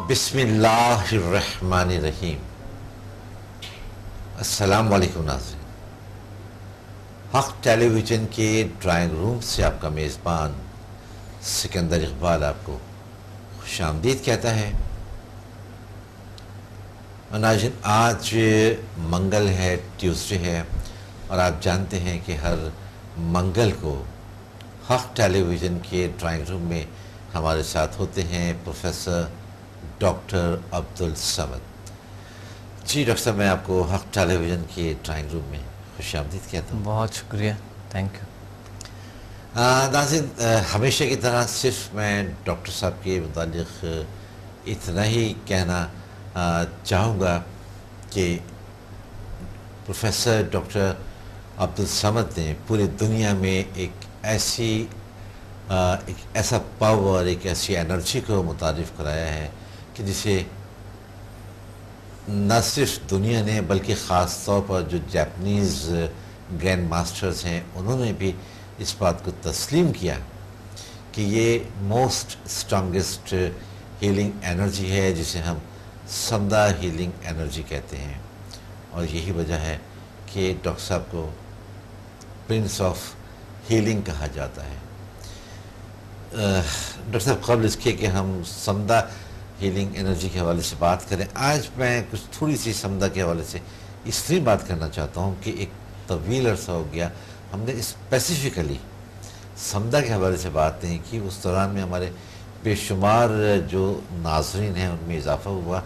بسم اللہ الرحمن الرحیم۔ السلام علیکم ناظرین، حق ٹیلی ویژن کے ڈرائنگ روم سے آپ کا میزبان سکندر اقبال آپ کو خوش آمدید کہتا ہے۔ ناظرین، آج منگل ہے، ٹیوزڈے ہے، اور آپ جانتے ہیں کہ ہر منگل کو حق ٹیلی ویژن کے ڈرائنگ روم میں ہمارے ساتھ ہوتے ہیں پروفیسر ڈاکٹر عبدالصمد۔ جی ڈاکٹر صاحب، میں آپ کو حق ٹیلی ویژن کے ڈرائنگ روم میں خوش آمدید کہتا ہوں۔ بہت شکریہ، تھینک یو۔ ناظرین، ہمیشہ کی طرح صرف میں ڈاکٹر صاحب کے متعلق اتنا ہی کہنا چاہوں گا کہ پروفیسر ڈاکٹر عبدالصمد نے پوری دنیا میں ایک ایسا پاور، ایک ایسی انرجی کو متعارف کرایا ہے کہ جسے نہ صرف دنیا نے بلکہ خاص طور پر جو جاپنیز گرینڈ ماسٹرز ہیں انہوں نے بھی اس بات کو تسلیم کیا کہ یہ موسٹ اسٹرانگسٹ ہیلنگ انرجی ہے، جسے ہم سمدھا ہیلنگ انرجی کہتے ہیں، اور یہی وجہ ہے کہ ڈاکٹر صاحب کو پرنس آف ہیلنگ کہا جاتا ہے۔ ڈاکٹر صاحب، قبل اس کے کہ ہم سمدھا ہیلنگ انرجی کے حوالے سے بات کریں، آج میں کچھ تھوڑی سی سمدھا کے حوالے سے اس لیے بات کرنا چاہتا ہوں کہ ایک طویل عرصہ ہو گیا ہم نے اسپیسیفکلی سمدھا کے حوالے سے بات نہیں کی۔ اس دوران میں ہمارے بے شمار جو ناظرین ہیں ان میں اضافہ ہوا،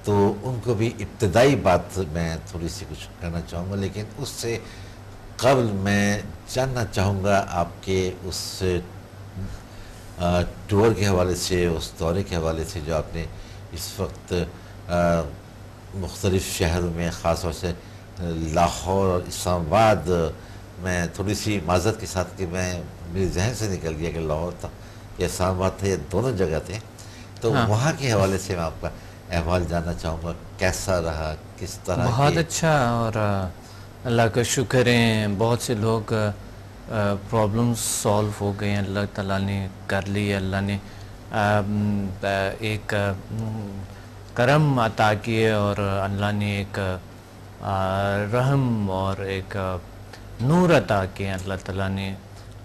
تو ان کو بھی ابتدائی بات میں تھوڑی سی کچھ کرنا چاہوں گا، لیکن اس سے قبل میں جاننا چاہوں گا آپ کے اس ٹور کے حوالے سے، اس دورے کے حوالے سے جو آپ نے اس وقت مختلف شہروں میں، خاص طور سے لاہور اور اسلام آباد میں، تھوڑی سی معذرت کے ساتھ کہ میں میرے ذہن سے نکل گیا کہ لاہور تھا یا اسلام آباد تھا، یہ دونوں جگہ تھے، تو وہاں کے حوالے سے میں آپ کا احوال جاننا چاہوں گا، کیسا رہا، کس طرح؟ بہت اچھا، اور اللہ کا شکر ہے بہت سے لوگ پرابلمس سالو ہو گئے ہیں، اللہ تعالیٰ نے کر لی، اللہ نے ایک کرم عطا کیے، اور اللہ نے ایک رحم اور ایک نور عطا کیے اللہ تعالیٰ نے،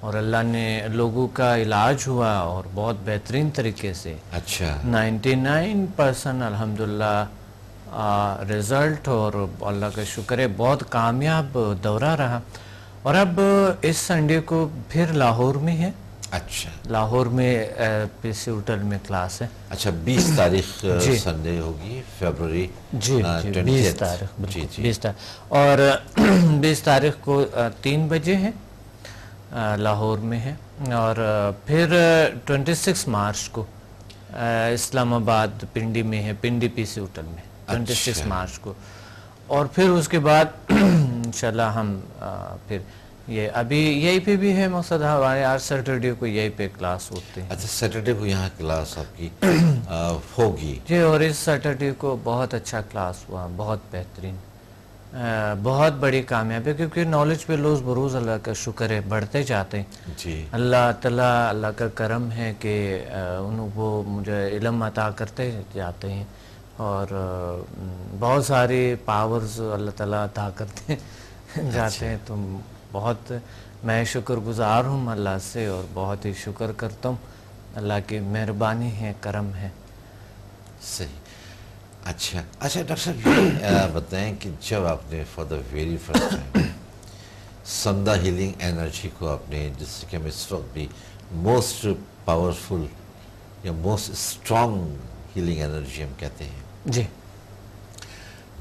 اور اللہ نے لوگوں کا علاج ہوا اور بہت بہترین طریقے سے۔ اچھا، 99% الحمدللہ رزلٹ، اور اللہ کا شکر ہے بہت کامیاب دورہ رہا۔ اور اب اس سنڈے کو پھر لاہور میں ہے۔ اچھا، لاہور میں پی سی ہوٹل میں کلاس ہے۔ اچھا، 20 تاریخ سنڈے ہوگی، فیبروری جی، 20 تاریخ، جی جی، 20 تاریخ، اور 20 تاریخ کو 3 بجے ہے، لاہور میں ہے، اور پھر 26 مارچ کو اسلام آباد پنڈی میں ہے، پنڈی پی سی ہوٹل میں 26 مارچ کو، اور پھر اس کے بعد انشاءاللہ ہم پھر یہ ابھی یہی پہ بھی ہے مقصد ہمارے، آج سیٹرڈے کو یہی پہ کلاس ہوتے ہیں۔ اچھا، سیٹرڈے کو یہاں کلاس آپ کی ہوگی؟ جی، اور اس سیٹرڈے کو بہت اچھا کلاس ہوا، بہت بہترین، بہت بڑی کامیابی، کیونکہ نالج پہ روز بروز اللہ کا شکر ہے بڑھتے جاتے ہیں۔ جی، اللہ تعالیٰ، اللہ کا کرم ہے کہ وہ مجھے علم عطا کرتے جاتے ہیں، اور بہت ساری پاورز اللہ تعالیٰ عطا کرتے جاتے ہیں، تو بہت میں شکر گزار ہوں اللہ سے، اور بہت ہی شکر کرتا ہوں، اللہ کی مہربانی ہے، کرم ہے۔ صحیح۔ اچھا ڈاکٹر صاحب، یہ بتائیں کہ جب آپ نے for the very first time سمدھا ہیلنگ انرجی کو آپ نے، جس سے کہ ہم اس وقت بھی موسٹ پاورفل یا موسٹ اسٹرانگ ہیلنگ انرجی ہم کہتے ہیں، جی،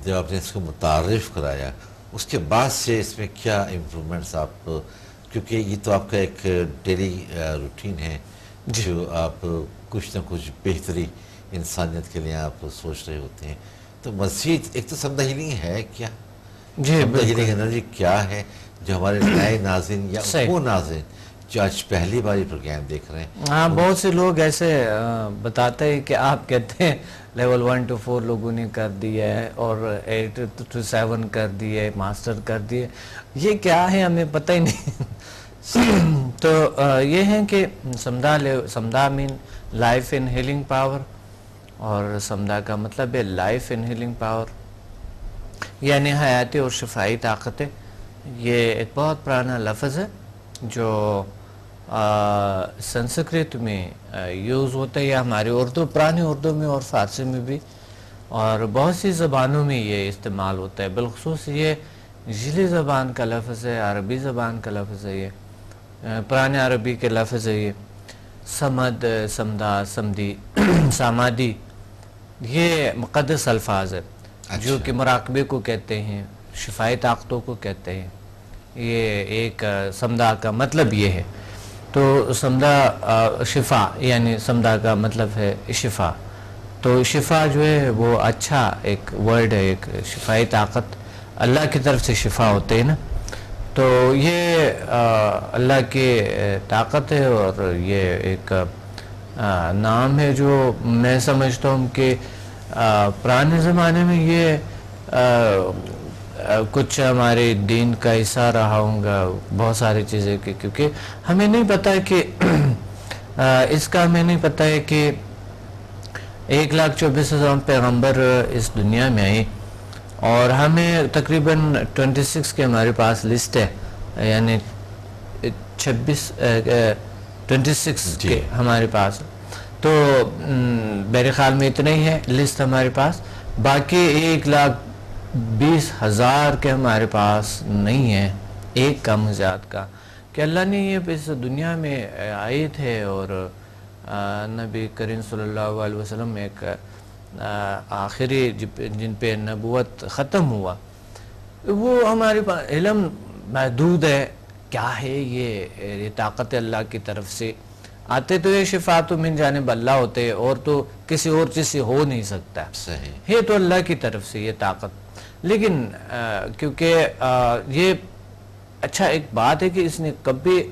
جب آپ نے اس کو متعارف کرایا، اس کے بعد سے اس میں کیا امپرومنٹس آپ، کیونکہ یہ تو آپ کا ایک ڈیلی روٹین ہے جو آپ کچھ نہ کچھ بہتری انسانیت کے لیے آپ سوچ رہے ہوتے ہیں، تو مزید ایک تو سمدھا ہیلنگ ہے کیا؟ جی، سمدھا ہیلنگ انرجی کیا ہے جو ہمارے نئے ناظرین یا وہ ناظرین جو آج پہلی بار پروگرام دیکھ رہے ہیں؟ ہاں، بہت سے لوگ ایسے بتاتے ہیں کہ آپ کہتے ہیں لیول 1 to 4 لوگوں نے کر دیا ہے، اور 8 to 7 کر دیے، ماسٹر کر دیے، یہ کیا ہے ہمیں پتہ ہی نہیں۔ تو یہ ہے کہ سمدھا مین لائف ان ہیلنگ پاور، اور سمدھا کا مطلب ہے لائف ان ہیلنگ پاور، یعنی حیاتی اور شفائی طاقتیں. یہ ایک بہت پرانا لفظ ہے جو سنسکرت میں یوز ہوتا ہے، یا ہماری اردو، پرانی اردو میں اور فارسی میں بھی، اور بہت سی زبانوں میں یہ استعمال ہوتا ہے. بالخصوص یہ جلی زبان کا لفظ ہے، عربی زبان کا لفظ ہے، یہ پرانے عربی کے لفظ ہے. یہ سمد، سمدھا، سمدھی، سامادی، یہ مقدس الفاظ ہے جو کہ مراقبے کو کہتے ہیں، شفائی طاقتوں کو کہتے ہیں. یہ ایک سمدھا کا مطلب یہ ہے. تو سمدھا شفا، یعنی سمدھا کا مطلب ہے شفا. تو شفا جو ہے وہ اچھا ایک ورڈ ہے، ایک شفائی طاقت اللہ کی طرف سے شفا ہوتے ہیں نا. تو یہ اللہ کی طاقت ہے، اور یہ ایک نام ہے جو میں سمجھتا ہوں کہ پرانے زمانے میں یہ کچھ ہمارے دین کا حصہ رہا ہوں گا، بہت ساری چیزیں کی، کیونکہ ہمیں نہیں پتہ کہ اس کا ہمیں نہیں پتہ ہے کہ 1,24,000 پیغمبر اس دنیا میں آئے، اور ہمیں تقریباً 26 کے ہمارے پاس لسٹ ہے، یعنی 26 کے ہمارے پاس. تو میرے خیال میں اتنا ہی ہے لسٹ ہمارے پاس. باقی 1,20,000 کے ہمارے پاس نہیں ہے، ایک کم زیادہ کا، کہ اللہ نے یہ اس دنیا میں آئے تھے، اور نبی کریم صلی اللہ علیہ وسلم ایک آخری جن پہ نبوت ختم ہوا، وہ ہمارے پاس علم محدود ہے. کیا ہے یہ طاقت اللہ کی طرف سے آتے تو یہ شفا تو من جانب اللہ ہوتے، اور تو کسی اور چیز سے ہو نہیں سکتا ہے تو اللہ کی طرف سے یہ طاقت. لیکن کیونکہ یہ اچھا ایک بات ہے کہ اس نے کبھی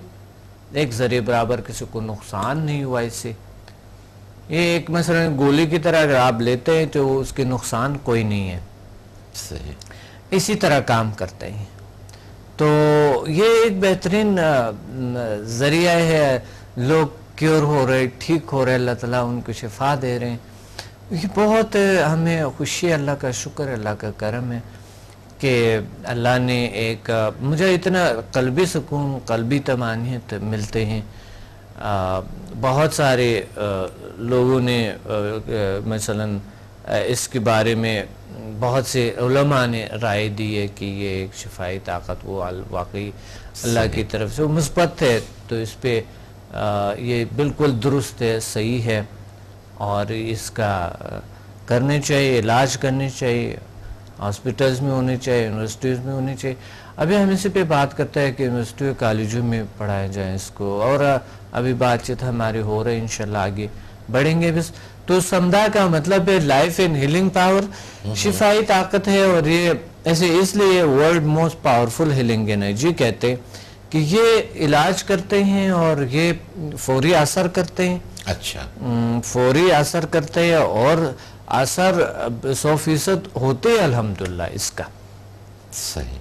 ایک ذرے برابر کسی کو نقصان نہیں ہوا اس سے. یہ ایک مثلا گولی کی طرح اگر آپ لیتے ہیں تو اس کے نقصان کوئی نہیں ہے، اسی طرح کام کرتے ہیں. تو یہ ایک بہترین ذریعہ ہے، لوگ کیور ہو رہے، ٹھیک ہو رہے، اللہ تعالیٰ ان کو شفا دے رہے ہیں. یہ بہت ہمیں خوشی، اللہ کا شکر، اللہ کا کرم ہے کہ اللہ نے ایک مجھے اتنا قلبی سکون، قلبی طمانینت ملتے ہیں. بہت سارے لوگوں نے مثلا اس کے بارے میں بہت سے علماء نے رائے دی ہے کہ یہ ایک شفائی طاقت وہ واقعی اللہ کی طرف سے مثبت ہے. تو اس پہ یہ بالکل درست ہے، صحیح ہے، اور اس کا کرنے چاہیے، علاج کرنے چاہیے، ہاسپٹلز میں ہونے چاہیے، یونیورسٹیز میں ہونے چاہیے. ابھی ہم اسی پہ بات کرتے ہیں کہ یونیورسٹی اور کالجوں میں پڑھایا جائے اس کو، اور ابھی بات چیت ہمارے ہو رہے ہیں، انشاءاللہ آگے بڑھیں گے. بس تو سمدھا کا مطلب ہے لائف ان ہیلنگ پاور، شفائی طاقت ہے. اور یہ ایسے اس لیے world most powerful healing energy کہتے ہیں کہ یہ علاج کرتے ہیں اور یہ فوری اثر کرتے ہیں. اچھا، فوری اثر کرتے ہیں، اور اثر 100% ہوتے ہیں الحمدللہ اس کا. صحیح.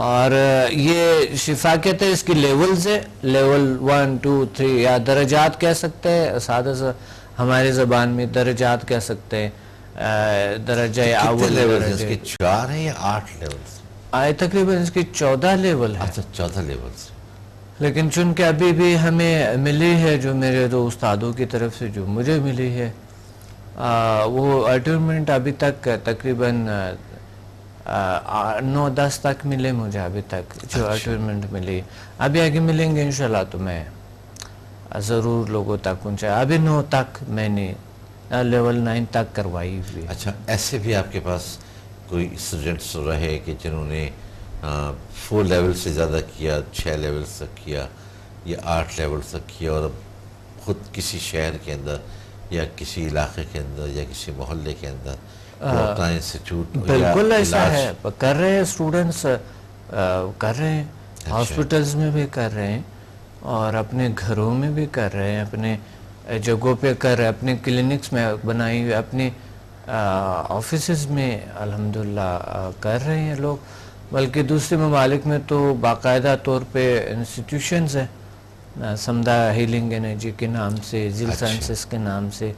اور یہ شفا کہتے ہیں، اس کی لیولز ہے، لیول 1 2 3 یا درجات کہہ سکتے ہیں، سادہ ہماری زبان میں درجات کہہ سکتے ہیں. درجہ اول لیول اس کے 4 ہیں یا 8 لیولز؟ تقریباً اس کی 14 لیول ہے. اچھا، 14 لیولز. لیکن چونکہ ابھی بھی ہمیں ملی ہے، جو میرے دو استادوں کی طرف سے جو مجھے ملی ہے، وہ اٹونمنٹ ابھی تک تقریباً 9-10 تک ملے مجھے ابھی تک، جو اٹونمنٹ ملی. ابھی آگے ملیں گے انشاءاللہ، تو میں ضرور لوگوں تک پہنچایا. ابھی 9 تک میں نے لیول 9 تک کروائی ہوئی. اچھا، ایسے بھی آپ کے پاس کوئی اسٹوڈنٹس رہے کہ جنہوں نے 4 لیول سے زیادہ کیا، 6 لیول تک کیا یا 8 لیول تک کیا، اور اب خود کسی شہر کے اندر یا کسی علاقے کے اندر یا کسی محلے کے اندر وہ اپنا انسٹیٹیوٹ بالکل ایسا ہے، کر رہے ہیں اسٹوڈنٹس، کر رہے ہیں، ہاسپٹلز میں بھی کر رہے ہیں، اور اپنے گھروں میں بھی کر رہے ہیں، اپنے جگہوں پہ کر رہے ہیں، اپنے کلینکس میں بنائی ہوئی، اپنے آفیسز میں الحمدللہ کر رہے ہیں لوگ. بلکہ دوسرے ممالک میں تو باقاعدہ طور پہ انسٹیٹیوشنز ہیں سمدھا ہیلنگ انرجی کے نام سے، ذیل سائنسز کے نام سے.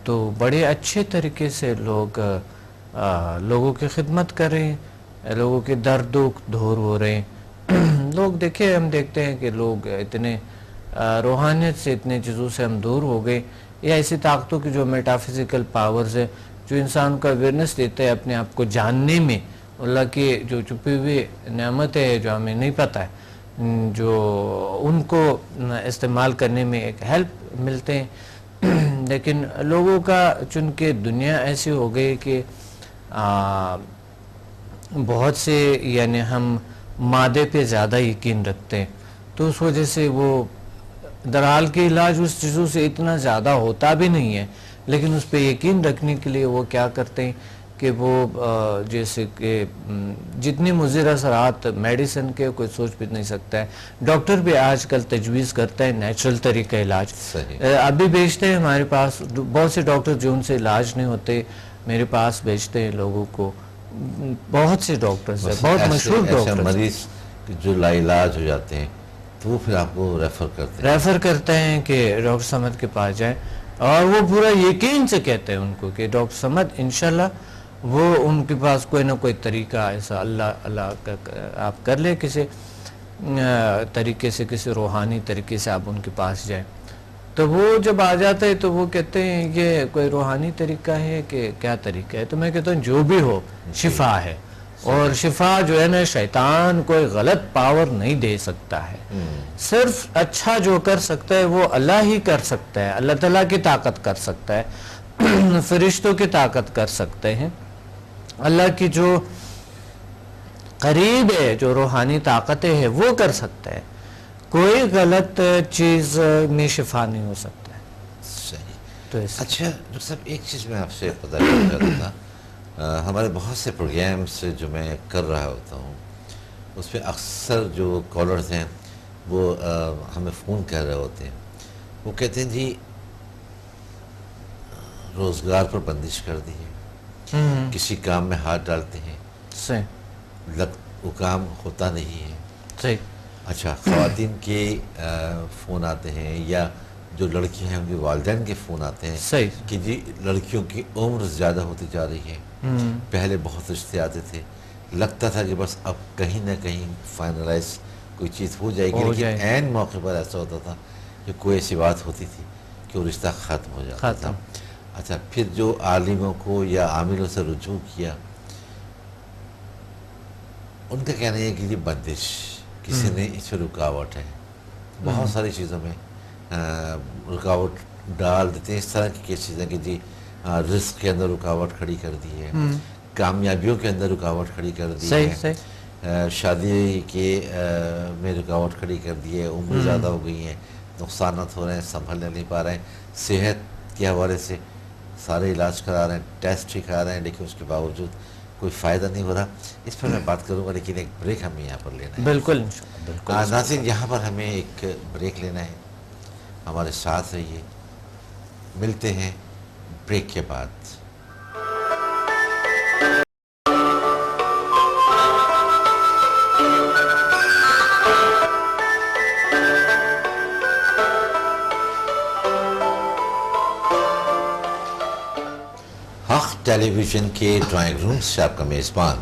تو بڑے اچھے طریقے سے لوگوں کی خدمت کر رہے ہیں، لوگوں کے درد دور ہو رہے ہیں۔ لوگ دیکھیں، ہم دیکھتے ہیں کہ لوگ اتنے روحانیت سے، اتنے چیزوں سے ہم دور ہو گئے، یا ایسی طاقتوں کی جو میٹافزیکل پاورز ہے، جو انسان کو اویئرنیس دیتے ہیں اپنے آپ کو جاننے میں، اللہ کی جو چھپی ہوئی نعمت ہے جو ہمیں نہیں پتہ ہے، جو ان کو استعمال کرنے میں ایک ہیلپ ملتے ہیں۔ لیکن لوگوں کا چونکہ دنیا ایسی ہو گئی کہ بہت سے یعنی ہم مادے پہ زیادہ یقین رکھتے ہیں، تو اس وجہ سے وہ درحال کے علاج اس چیزوں سے اتنا زیادہ ہوتا بھی نہیں ہے، لیکن اس پہ یقین رکھنے کے لیے وہ کیا کرتے ہیں کہ وہ جیسے کہ جتنی مضر اثرات میڈیسن کے کوئی سوچ بھی نہیں سکتا ہے، ڈاکٹر بھی آج کل تجویز کرتا ہے نیچرل طریقہ علاج، ابھی بھیجتے ہیں ہمارے پاس بہت سے ڈاکٹر جو ان سے علاج نہیں ہوتے، میرے پاس بھیجتے ہیں لوگوں کو، بہت سے ڈاکٹرز ہیں، بہت مشہور ڈاکٹر مریض جو لا علاج ہو جاتے ہیں تو وہ پھر آپ کو ریفر کرتے ہیں کہ ڈاکٹر سمد کے پاس جائیں، اور وہ پورا یقین سے کہتے ہیں ان کو کہ ڈاکٹر سمد انشاءاللہ وہ ان کے پاس کوئی نہ کوئی طریقہ ایسا اللہ کا آپ کر لے، کسی طریقے سے، کسی روحانی طریقے سے آپ ان کے پاس جائیں۔ تو وہ جب آ جاتے ہیں تو وہ کہتے ہیں یہ کوئی روحانی طریقہ ہے کہ کیا طریقہ ہے؟ تو میں کہتا ہوں جو بھی ہو شفا ہے، اور شفا جو ہے نا شیطان کوئی غلط پاور نہیں دے سکتا ہے، صرف اچھا جو کر سکتا ہے وہ اللہ ہی کر سکتا ہے، اللہ تعالیٰ کی طاقت کر سکتا ہے، فرشتوں کی طاقت کر سکتے ہیں، اللہ کی جو قریب ہے جو روحانی طاقتیں ہیں وہ کر سکتا ہے، کوئی غلط چیز میں شفا نہیں ہو سکتا ہے۔ صحیح۔ تو اچھا ڈاکٹر صاحب، ایک چیز میں آپ سے پتہ کرنا چاہتا تھا، ہمارے بہت سے پروگرامس جو میں کر رہا ہوتا ہوں اس پہ اکثر جو کالرز ہیں وہ ہمیں فون کر رہے ہوتے ہیں، وہ کہتے ہیں جی روزگار پر بندش کر دی ہے، کسی کام میں ہاتھ ڈالتے ہیں، وہ کام ہوتا نہیں ہے۔ صحیح۔ اچھا، خواتین کے فون آتے ہیں یا جو لڑکی ہیں ان کے والدین کے فون آتے ہیں صحیح کہ جی لڑکیوں کی عمر زیادہ ہوتی جا رہی ہے، پہلے بہت رشتے آتے تھے، لگتا تھا کہ بس اب کہیں نہ کہیں فائنلائز کوئی چیز ہو جائے گی، لیکن عین موقع پر ایسا ہوتا تھا کہ کوئی ایسی بات ہوتی تھی کہ وہ رشتہ ختم ہو جاتا تھا۔ اچھا، پھر جو عالموں کو یا عاملوں سے رجوع کیا، ان کا کہنا ہے کہ یہ بندش کسی نے اس پہ رکاوٹ ہے، بہت ساری چیزوں میں رکاوٹ ڈال دیتے ہیں، اس طرح کی چیزیں کہ جی رزق کے اندر رکاوٹ کھڑی کر دی ہے، کامیابیوں کے اندر رکاوٹ کھڑی کر دی ہے، شادی کے میں رکاوٹ کھڑی کر دی ہے، عمر زیادہ ہو گئی ہیں، نقصانات ہو رہے ہیں، سنبھلنے نہیں پا رہے ہیں، صحت کے حوالے سے سارے علاج کرا رہے ہیں، ٹیسٹ ہی کرا رہے ہیں، لیکن اس کے باوجود کوئی فائدہ نہیں ہو رہا۔ اس پر میں بات کروں گا، لیکن ایک بریک ہمیں یہاں پر لینا ہے۔ بالکل ناظرین، یہاں پر ہمیں ایک بریک لینا ہے، ہمارے ساتھ رہیے، ملتے ہیں بریک کے بعد۔ حق ٹیلی ویژن کے ڈرائنگ روم سے آپ کا میزبان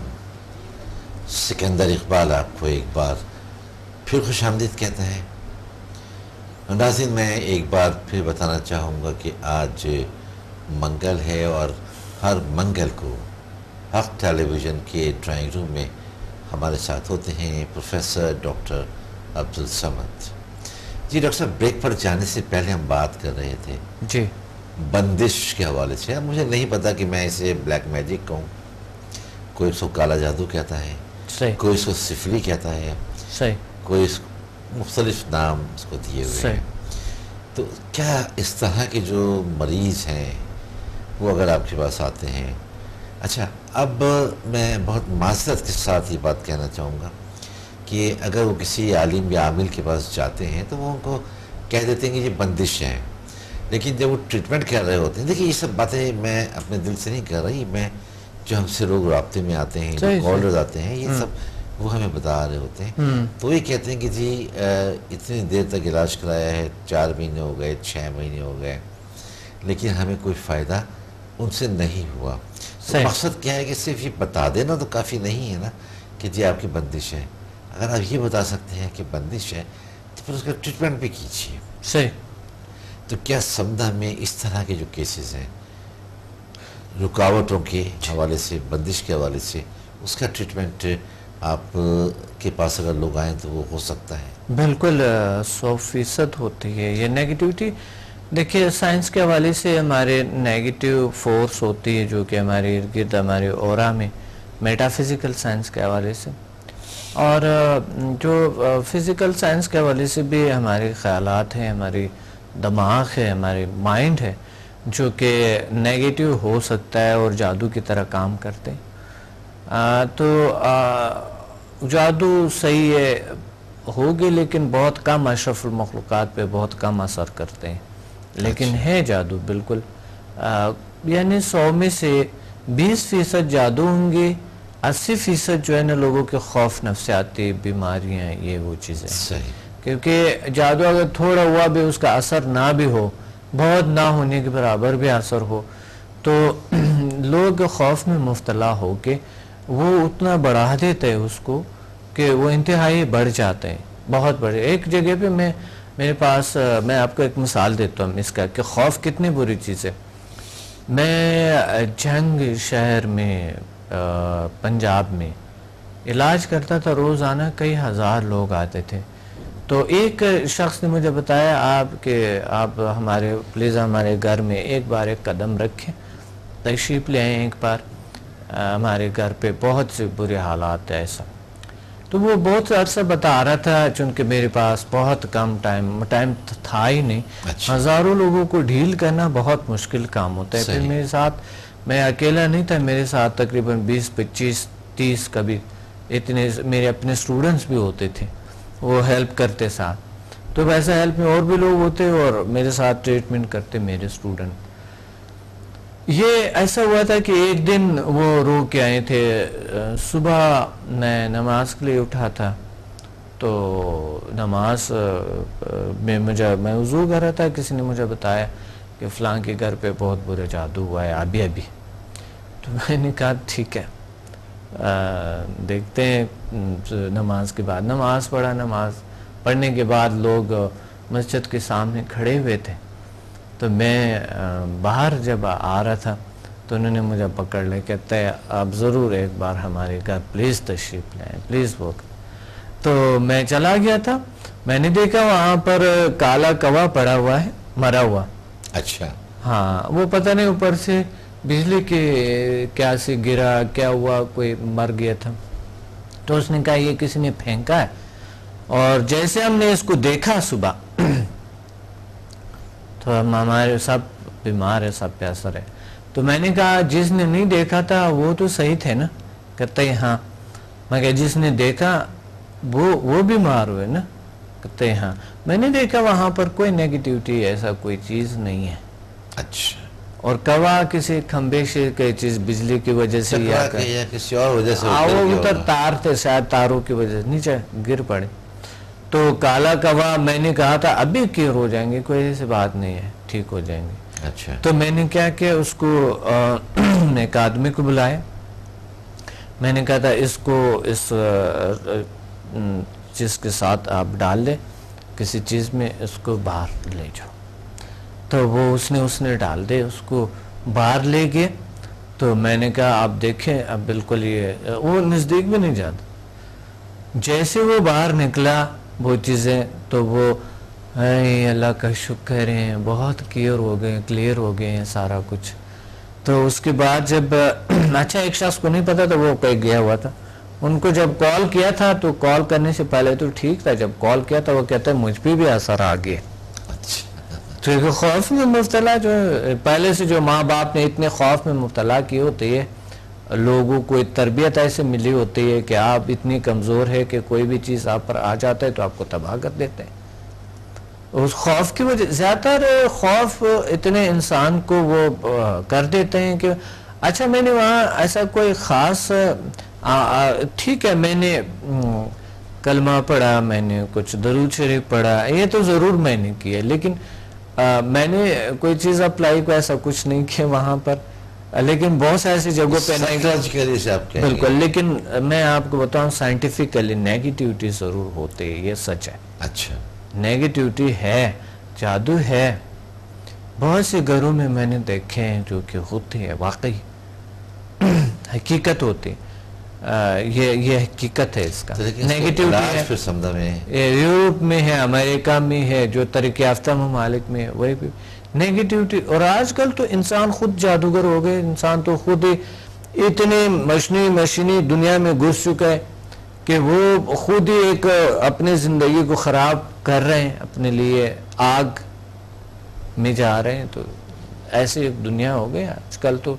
سکندر اقبال آپ کو ایک بار پھر خوش آمدید کہتا ہے۔ ناظرین، میں ایک بار پھر بتانا چاہوں گا کہ آج منگل ہے، اور ہر منگل کو حق ٹیلی ویژن کے ڈرائنگ روم میں ہمارے ساتھ ہوتے ہیں پروفیسر ڈاکٹر عبدالصمد جی۔ ڈاکٹر صاحب، بریک پر جانے سے پہلے ہم بات کر رہے تھے جی بندش کے حوالے سے۔ اب مجھے نہیں پتا کہ میں اسے بلیک میجک کہوں، کوئی اس کو کالا جادو کہتا ہے، کوئی اس کو سفری کہتا ہے، کوئی اس مختلف نام اس کو دیے ہوئے ہیں۔ تو کیا اس طرح کے جو مریض ہیں وہ اگر آپ کے پاس آتے ہیں، اچھا اب میں بہت معذرت کے ساتھ یہ بات کہنا چاہوں گا کہ اگر وہ کسی عالم یا عامل کے پاس جاتے ہیں تو وہ ان کو کہہ دیتے ہیں کہ یہ بندش ہیں، لیکن جب وہ ٹریٹمنٹ کر رہے ہوتے ہیں، دیکھیے یہ سب باتیں میں اپنے دل سے نہیں کر رہی، میں جو ہم سے لوگ رابطے میں آتے ہیں، جو کالرز آتے ہیں، یہ سب وہ ہمیں بتا رہے ہوتے ہیں، تو یہ کہتے ہیں کہ جی اتنی دیر تک علاج کرایا ہے، 4 مہینے ہو گئے، 6 مہینے ہو گئے، لیکن ہمیں کوئی فائدہ ان سے نہیں ہوا. تو صحیح. مقصد کیا ہے کہ صرف یہ بتا دینا تو کافی نہیں ہے نا کہ جی آپ کی بندش ہے. اگر آپ یہ بتا سکتے ہیں کہ بندش ہے تو پھر اس کا ٹریٹمنٹ بھی کیجیے. صحیح. تو کیا سمدہ میں اس طرح کے جو کیسز ہیں رکاوٹوں کے حوالے سے، بندش کے حوالے سے، اس کا ٹریٹمنٹ آپ کے پاس اگر لوگ آئیں تو وہ ہو سکتا ہے؟ بالکل 100% ہوتی ہے یہ نیگیٹیوٹی. دیکھیے سائنس کے حوالے سے ہمارے نیگیٹیو فورس ہوتی ہے جو کہ ہمارے ارد گرد ہمارے اورا میں، میٹا فزیکل سائنس کے حوالے سے، اور جو فزیکل سائنس کے حوالے سے بھی ہمارے خیالات ہیں، ہماری دماغ ہے، ہمارے مائنڈ ہے جو کہ نیگیٹیو ہو سکتا ہے اور جادو کی طرح کام کرتے ہیں. تو جادو صحیح ہے ہوگی لیکن بہت کم اشرف المخلوقات پہ بہت کم اثر کرتے ہیں، لیکن ہے جادو بالکل. یعنی 100 میں سے 20% جادو ہوں گے، 80% جو ہے نا لوگوں کے خوف، نفسیاتی بیماریاں، یہ وہ چیزیں. صحیح. کیونکہ جادو اگر تھوڑا ہوا بھی اس کا اثر نہ بھی ہو، بہت نہ ہونے کے برابر بھی اثر ہو، تو لوگ خوف میں مبتلا ہو کے وہ اتنا بڑھا دیتے ہیں اس کو کہ وہ انتہائی بڑھ جاتے ہیں، بہت بڑے. ایک جگہ پہ میرے پاس، میں آپ کو ایک مثال دیتا ہوں اس کا کہ خوف کتنی بری چیز ہے. میں جنگ شہر میں پنجاب میں علاج کرتا تھا، روزانہ کئی ہزار لوگ آتے تھے. تو ایک شخص نے مجھے بتایا آپ ہمارے پلیز ہمارے گھر میں ایک بار ایک قدم رکھیں، تشریف لے آئیں ایک بار ہمارے گھر پہ، بہت سے برے حالات ہیں ایسا. تو وہ بہت عرصہ بتا رہا تھا، چونکہ میرے پاس بہت کم ٹائم تھا ہی نہیں. ہزاروں لوگوں کو ڈیل کرنا بہت مشکل کام ہوتا ہے. پھر میرے ساتھ، میں اکیلا نہیں تھا، میرے ساتھ تقریباً 20 25 30 کبھی اتنے میرے اپنے سٹوڈنٹس بھی ہوتے تھے، وہ ہیلپ کرتے ساتھ. تو ویسا ہیلپ میں اور بھی لوگ ہوتے اور میرے ساتھ ٹریٹمنٹ کرتے میرے سٹوڈنٹ. یہ ایسا ہوا تھا کہ ایک دن وہ رو کے آئے تھے. صبح میں نماز کے لیے اٹھا تھا، تو نماز میں میں وضو کر رہا تھا، کسی نے مجھے بتایا کہ فلاں کے گھر پہ بہت برا جادو ہوا ہے ابھی. تو میں نے کہا ٹھیک ہے، دیکھتے ہیں. نماز کے بعد نماز پڑھا، نماز پڑھنے کے بعد لوگ مسجد کے سامنے کھڑے ہوئے تھے. تو میں باہر جب آ رہا تھا تو انہوں نے مجھے پکڑ لے، کہتے ہیں آپ ضرور ایک بار ہمارے گھر پلیز تشریف لائیں، پلیز وہ. تو میں چلا گیا تھا، میں نے دیکھا وہاں پر کالا کوا پڑا ہوا ہے، مرا ہوا. اچھا. ہاں، وہ پتہ نہیں اوپر سے بجلی کے کیا سے گرا، کیا ہوا، کوئی مر گیا تھا. تو اس نے کہا یہ کسی نے پھینکا ہے. اور جیسے ہم نے اس کو دیکھا صبح تو ہمارے سب بیمار ہے، سب پہ اثر ہے. تو میں نے کہا جس نے نہیں دیکھا تھا وہ تو صحیح تھے نا؟ کہتے ہیں ہاں. میں کہا جس نے دیکھا وہ بیمار ہوئے نا؟ کہتے ہیں ہاں. میں نے دیکھا وہاں پر کوئی نیگیٹیوٹی ایسا کوئی چیز نہیں ہے. اچھا. اور کوا کسی کھمبے سے کوئی چیز بجلی کی وجہ سے یا کسی اور وجہ سے وہ ادھر تار تھے، شاید تاروں کی وجہ سے نیچے گر پڑے. تو کالا کوا میں نے کہا تھا ابھی کیئر ہو جائیں گے، کوئی ایسی بات نہیں ہے، ٹھیک ہو جائیں گے. اچھا. تو میں نے کیا کہ اس کو ایک آدمی کو بلایا. میں نے کہا تھا اس کو اس چیز کے ساتھ آپ ڈال دیں کسی چیز میں، اس کو باہر لے جاؤ. تو وہ اس نے ڈال دے، اس کو باہر لے گئے. تو میں نے کہا آپ دیکھیں اب بالکل یہ وہ نزدیک بھی نہیں جاتا. جیسے وہ باہر نکلا وہ چیزیں، تو وہ اللہ کا شکر ہے بہت کلیئر ہو گئے ہیں سارا کچھ. تو اس کے بعد جب اچھا ایک شخص کو نہیں پتا تھا، وہ کہیں گیا ہوا تھا. ان کو جب کال کیا تھا تو کال کرنے سے پہلے تو ٹھیک تھا، جب کال کیا تھا وہ کہتا ہے مجھ پہ بھی اثر آ گیا. تو ایک خوف میں مبتلا، جو پہلے سے جو ماں باپ نے اتنے خوف میں مبتلا کی ہوتی ہے، لوگوں کو تربیت ایسے ملی ہوتی ہے کہ آپ اتنی کمزور ہے کہ کوئی بھی چیز آپ پر آ جاتا ہے تو آپ کو تباہ کر دیتے ہیں. اس خوف کی وجہ، زیادہ تر خوف اتنے انسان کو وہ کر دیتے ہیں کہ اچھا میں نے وہاں ایسا کوئی خاص ٹھیک ہے میں نے کلمہ پڑھا، میں نے کچھ درود شریف پڑھا، یہ تو ضرور میں نے کیا، لیکن میں نے کوئی چیز اپلائی کو ایسا کچھ نہیں کیا وہاں پر، لیکن بہت سے ایسی جگہوں پہ سائیکالوجیکلی سے آپ کہیں گے؟ بالکل، لیکن میں آپ کو بتاؤں سائنٹیفکلی نیگیٹیوٹی ضرور ہوتے، یہ سچ ہے. اچھا، نیگیٹیوٹی ہے، جادو ہے. بہت سے گھروں میں نے دیکھے ہیں جو کہ ہوتی ہے، واقعی حقیقت ہوتی. یہ حقیقت ہے اس کا. نیگیٹیوٹی ہے پھر سمدہ میں یورپ میں ہے، امریکہ میں ہے، جو ترقی یافتہ ممالک میں ہے، وہی بھی نیگیٹیوٹی. اور آج کل تو انسان خود جادوگر ہو گئے. انسان تو خود ہی اتنے مشینی دنیا میں گھس چکا ہے کہ وہ خود ہی ایک اپنی زندگی کو خراب کر رہے ہیں، اپنے لیے آگ میں جا رہے ہیں. تو ایسی ایک دنیا ہو گئی آج کل. تو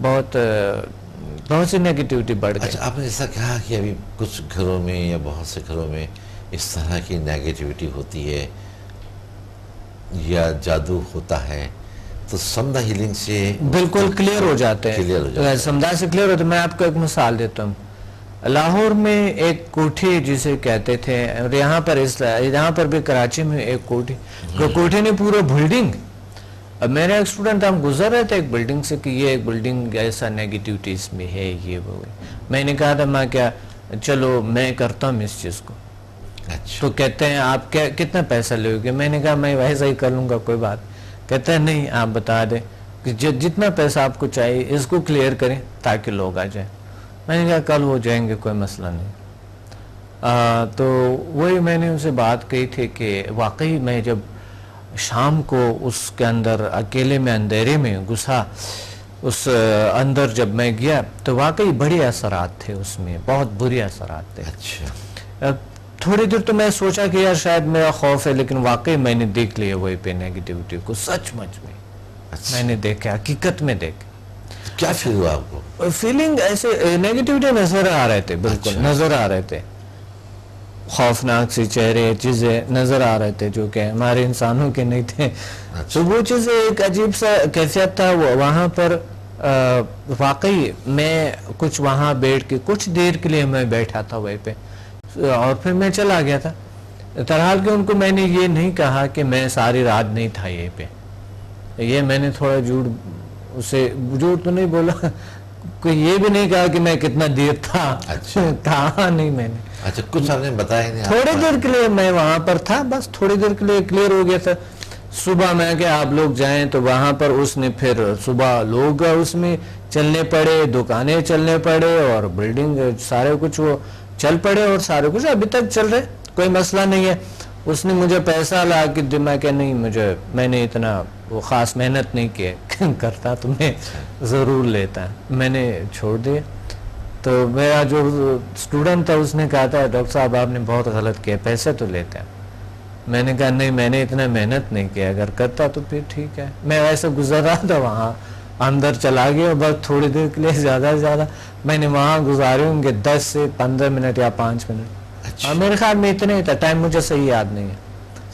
بہت سی نیگیٹیوٹی بڑھ گئی. اچھا، آپ نے ایسا کہا کہ ابھی کچھ گھروں میں یا بہت سے گھروں میں اس طرح کی نیگیٹیوٹی ہوتی ہے یا جادو ہوتا ہے، تو سمدہ ہیلنگ سے بالکل کلیئر ہو جاتے ہیں. سمدھا سے کلیئر ہوتے ہیں. میں آپ کو ایک مثال دیتا ہوں. لاہور میں ایک کوٹھی جسے کہتے تھے، اور یہاں پر بھی کراچی میں ایک کوٹھی نے پورا بلڈنگ. اب میرا ایک اسٹوڈنٹ، ہم گزر رہے تھے ایک بلڈنگ سے کہ یہ ایک بلڈنگ ایسا نیگیٹیوٹی اس میں ہے، یہ وہ. میں نے کہا تھا میں کیا چلو میں کرتا ہوں اس چیز کو. تو کہتے ہیں آپ کتنا پیسہ لے گے؟ میں نے کہا میں ویسا ہی کر لوں گا، کوئی بات. کہتے ہیں نہیں، آپ بتا دیں کہ جتنا پیسہ آپ کو چاہیے اس کو کلیئر کریں تاکہ لوگ آ جائیں. میں نے کہا کل ہو جائیں گے، کوئی مسئلہ نہیں. تو وہی میں نے ان سے بات کہی تھی کہ واقعی میں جب شام کو اس کے اندر اکیلے میں اندھیرے میں گھسا، اس اندر جب میں گیا تو واقعی بڑے اثرات تھے اس میں، بہت بری اثرات تھے. اچھا، تھوڑی دیر تو میں سوچا کہ یار شاید میرا خوف ہے، لیکن واقعی میں نے دیکھ لیا وہی پہ نیگیٹیوٹی کو. سچ مچ میں میں نے دیکھا، حقیقت میں دیکھا. کیا فیل ہوا آپ کو؟ فیلنگ ایسے نیگیٹیوٹی نظر آ رہے تھے، بالکل نظر آ رہے تھے. خوفناک سی چہرے، چیزیں نظر آ رہے تھے جو کہ ہمارے انسانوں کے نہیں تھے. تو وہ چیزیں ایک عجیب سا کیفیت تھا وہاں پر. واقعی میں کچھ وہاں بیٹھ کے کچھ دیر کے لیے میں بیٹھا تھا وہیں پہ، اور پھر میں چلا گیا تھا. ترحال کہ ان کو میں نے یہ نہیں کہا کہ میں ساری رات نہیں تھا یہیں پہ. یہ میں نے تھوڑا جھوٹ تو نہیں بولا، کوئی یہ بھی نہیں کہا کہ میں کتنا دیر تھا. کہا نہیں میں نے. اچھا، کچھ آپ نے بتایا نہیں؟ تھوڑی دیر کے لیے میں وہاں پر تھا، بس تھوڑی دیر کے لیے کلیئر ہو گیا تھا. صبح میں کہ آپ لوگ جائیں تو وہاں پر اس نے پھر صبح لوگ اس میں چلنے پڑے، دکانیں چلنے پڑے، اور بلڈنگ سارے کچھ وہ چل پڑے، اور سارے کچھ ابھی تک چل رہے، کوئی مسئلہ نہیں ہے. اس نے مجھے پیسہ لا کے دیا. میں کہ نہیں، میں نے اتنا وہ خاص محنت نہیں کی کرتا تو میں ضرور لیتا. میں نے چھوڑ دیا. تو میرا جو اسٹوڈنٹ تھا اس نے کہا تھا ڈاکٹر صاحب آپ نے بہت غلط کیا، پیسے تو لیتے ہیں. میں نے کہا نہیں، میں نے اتنا محنت نہیں کیا، اگر کرتا تو پھر ٹھیک ہے. میں ویسے گزر رہا تھا وہاں، اندر چلا گیا، بس تھوڑی دیر کے لیے، زیادہ سے زیادہ میں نے وہاں گزارے ہوں گے 10 سے 15 منٹ یا 5 منٹ. اور میرے خیال میں اتنا ہی تھا ٹائم، مجھے صحیح یاد نہیں ہے.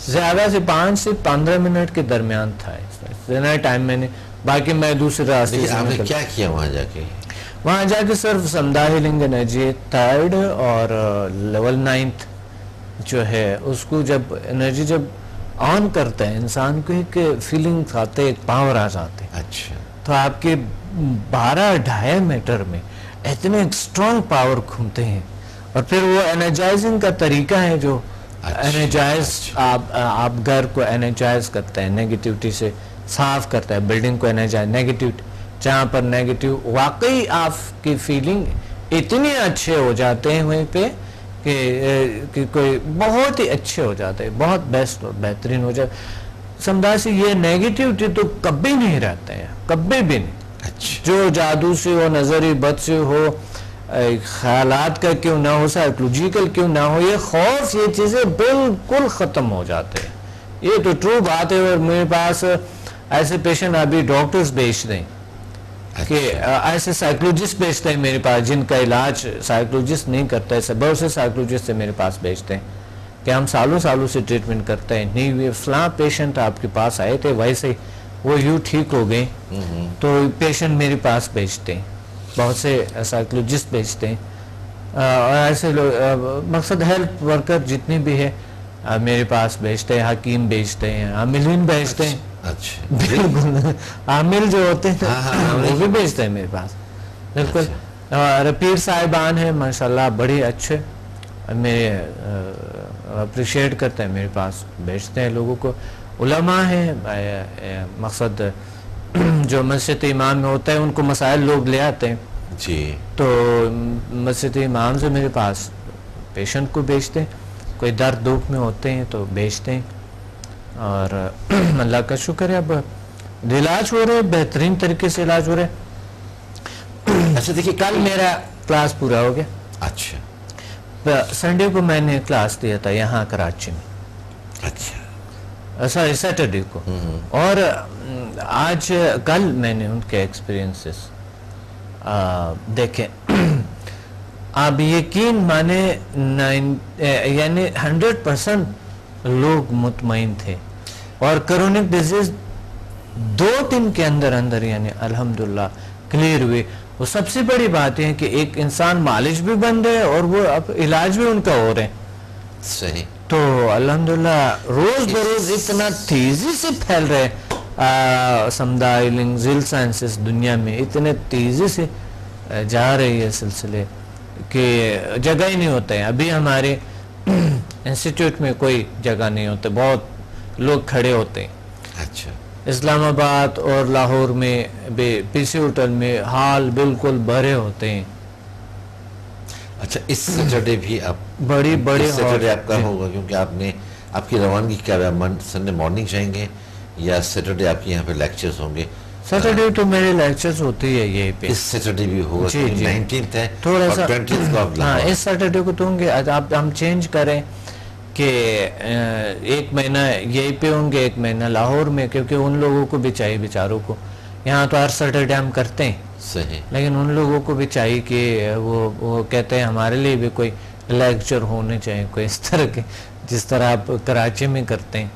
زیادہ سے 5 سے 15 منٹ کے درمیان تھا اتنا ٹائم. میں نے باقی میں دوسرے راستے سے. آپ نے کیا کیا وہاں جا کے؟ وہاں جا کے صرف سمدھا ہیلنگ انرجی 3rd اور لیول 9th جو ہے اس کو جب انرجی جب آن کرتا ہے انسان کو ایک فیلنگ آتے، ایک پاور آ جاتے. اچھا، تو آپ کے 12.5 میٹر میں اتنے اسٹرانگ پاور گھومتے ہیں. اور پھر وہ انرجائزنگ کا طریقہ ہے جو انرجائز آپ گھر کو انرجائز کرتا ہے، نیگیٹیوٹی سے صاف کرتا ہے، بلڈنگ کو انرجائز. نیگیٹیوٹی جہاں پر نیگیٹیو، واقعی آپ کی فیلنگ اتنے اچھے ہو جاتے ہیں وہیں پہ کہ کوئی بہت ہی اچھے ہو جاتے ہیں، بہت بیسٹ اور بہترین ہو جاتے. سمجھا سی یہ نیگیٹیوٹی تو کبھی نہیں رہتا ہے، کبھی بھی نہیں. جو جادو سے ہو، نظری بد سے ہو، خیالات کا کیوں نہ ہو، سائیکولوجیکل کیوں نہ ہو، یہ خوف، یہ چیزیں بالکل ختم ہو جاتے ہیں. یہ تو ٹرو بات ہے. اور میرے پاس ایسے پیشنٹ ابھی ڈاکٹرز بھیجتے ہیں کہ ایسے سائیکولوجسٹ بھیجتے ہیں میرے پاس جن کا علاج سائیکولوجسٹ نہیں کرتا ہے. بہت سے سائیکولوجسٹ سے میرے پاس بھیجتے ہیں کہ ہم سالوں سے ٹریٹمنٹ کرتے ہیں، نہیں فلاں پیشنٹ آپ کے پاس آئے تھے ویسے ہی وہ یوں ٹھیک ہو گئے. تو پیشنٹ میرے پاس بھیجتے ہیں، بہت سے سائیکولوجسٹ بھیجتے ہیں. اور ایسے لوگ، مقصد ہیلتھ ورکر جتنے بھی ہے میرے پاس بھیجتے ہیں، حکیم بھیجتے ہیں، عاملین بھیجتے ہیں، اچھا بالکل عامل جو ہوتے ہیں وہ بھی بھیجتے ہیں میرے پاس، بالکل. اور پیر صاحبان ہیں ماشاءاللہ بڑے اچھے، میرے اپریشیٹ کرتے ہیں، میرے پاس بھیجتے ہیں لوگوں کو. علماء ہیں، مقصد جو مسجد امام میں ہوتا ہے ان کو مسائل لوگ لے آتے ہیں، جی تو مسجد امام سے میرے پاس پیشنٹ کو بھیجتے ہیں، کوئی درد دکھ میں ہوتے ہیں تو بھیجتے ہیں. اور اللہ کا شکر ہے اب علاج ہو رہا ہے، بہترین طریقے سے علاج ہو رہا ہے. اچھا دیکھیے کل میرا کلاس پورا ہو گیا. اچھا سنڈے کو میں نے کلاس دیا تھا یہاں کراچی میں، اچھا سوری سیٹرڈے کو. اور آج کل میں نے ان کے ایکسپیرینسز دیکھیں. آپ یقین مانے یعنی 100% لوگ مطمئن تھے، اور کرونک ڈیزیز 2 دن کے اندر یعنی الحمدللہ کلیئر ہوئے. وہ سب سے بڑی بات ہے کہ ایک انسان مالج بھی بن رہے اور وہ اب علاج بھی ان کا ہو رہے ہیں. صحیح. تو الحمدللہ روز بروز اتنا تیزی سے پھیل رہے سمدھا ہیلنگ ذیل سائنسز دنیا میں، اتنے تیزی سے جا رہی ہے سلسلے کہ جگہ ہی نہیں ہوتا ہے. ابھی ہمارے انسٹیٹیوٹ میں کوئی جگہ نہیں ہوتے، بہت لوگ کھڑے ہوتے ہیں. اچھا اسلام آباد اور لاہور میں پی سی ہوٹل میں ہال بالکل بھرے ہوتے ہیں. اچھا اس سیٹرڈے بھی آپ بڑی سیٹرڈے آپ کا ہوگا، کیونکہ آپ نے آپ کی روانگی کیا ہے؟ سنڈے مارننگ جائیں گے یا سیٹرڈے آپ کے یہاں پہ لیکچرز ہوں گے؟ سیٹرڈے تو میرے لیکچرز ہوتی ہے یہی پہ. اس سیٹرڈے بھی ہوگا، 19th ہے تھوڑا اور سا 20th کو آپ ہاں لاہور. اس سیٹرڈے کو تو ہوں گے. اب ہم چینج کریں کہ 1 مہینہ یہی پہ ہوں گے، 1 مہینہ لاہور میں، کیونکہ ان لوگوں کو بھی چاہیے بیچاروں کو. یہاں تو ہر سیٹرڈے ہم کرتے ہیں، صحیح، لیکن ان لوگوں کو بھی چاہیے کہ وہ کہتے ہیں ہمارے لیے بھی کوئی لیکچر ہونے چاہیے، کوئی اس طرح کے جس طرح آپ کراچی میں کرتے ہیں،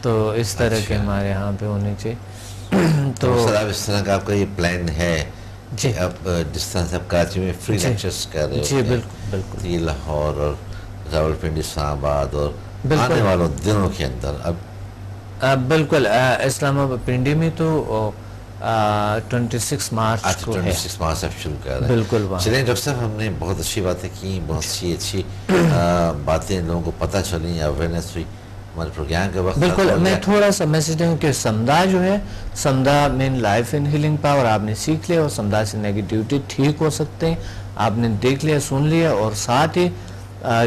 تو اس طرح کے ہمارے یہاں پہ ہونے چاہیے. تو سر اب اس طرح کا آپ کا یہ پلان ہے جی کہ اب جس طرح سے آپ کراچی میں فری لیکچرز کر رہے جی ہوتے ہیں، بالکل یہ لاہور اور راولپنڈی، اسلام آباد اور بالکل آنے والوں دنوں کے اندر اب بالکل اسلام آباد پنڈی میں تو 26 مارچ کو ہے. 26 مارچ سے شروع کر رہے ہیں. بالکل. چلیں ڈاکٹر صاحب، ہم نے بہت اچھی باتیں کی، بہت اچھی باتیں لوگوں کو پتہ چلی، اویئرنیس ہوئی. ہمارے پروگرام کے وقت بالکل میں تھوڑا سا میسج دوں کہ سمدھا جو ہے، سمدھا مین لائف ان ہیلنگ پاور آپ نے سیکھ لیا، اور سمدھا سے نیگیٹیوٹی ٹھیک ہو سکتے ہیں، آپ نے دیکھ لیا، سن لیا. اور ساتھ ہی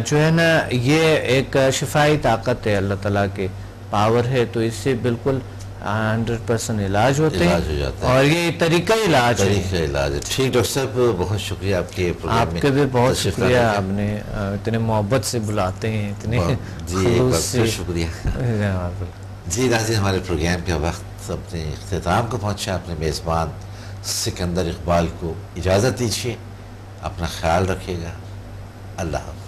جو ہے نا یہ ایک شفائی طاقت ہے، اللہ تعالیٰ کے پاور ہے، تو اس سے بالکل 100% علاج ہوتے ہیں، اور یہ طریقہ علاج ہے. ٹھیک ڈاکٹر صاحب، بہت شکریہ آپ کے پروگرام میں. آپ کے بھی بہت شکریہ، آپ نے اتنے محبت سے بلاتے ہیں، اتنے خلوص سے. شکریہ. جی ناظرین، ہمارے پروگرام کے وقت اپنے اختتام کو پہنچا. اپنے میزبان سکندر اقبال کو اجازت دیجیے. اپنا خیال رکھیے گا. اللہ حافظ.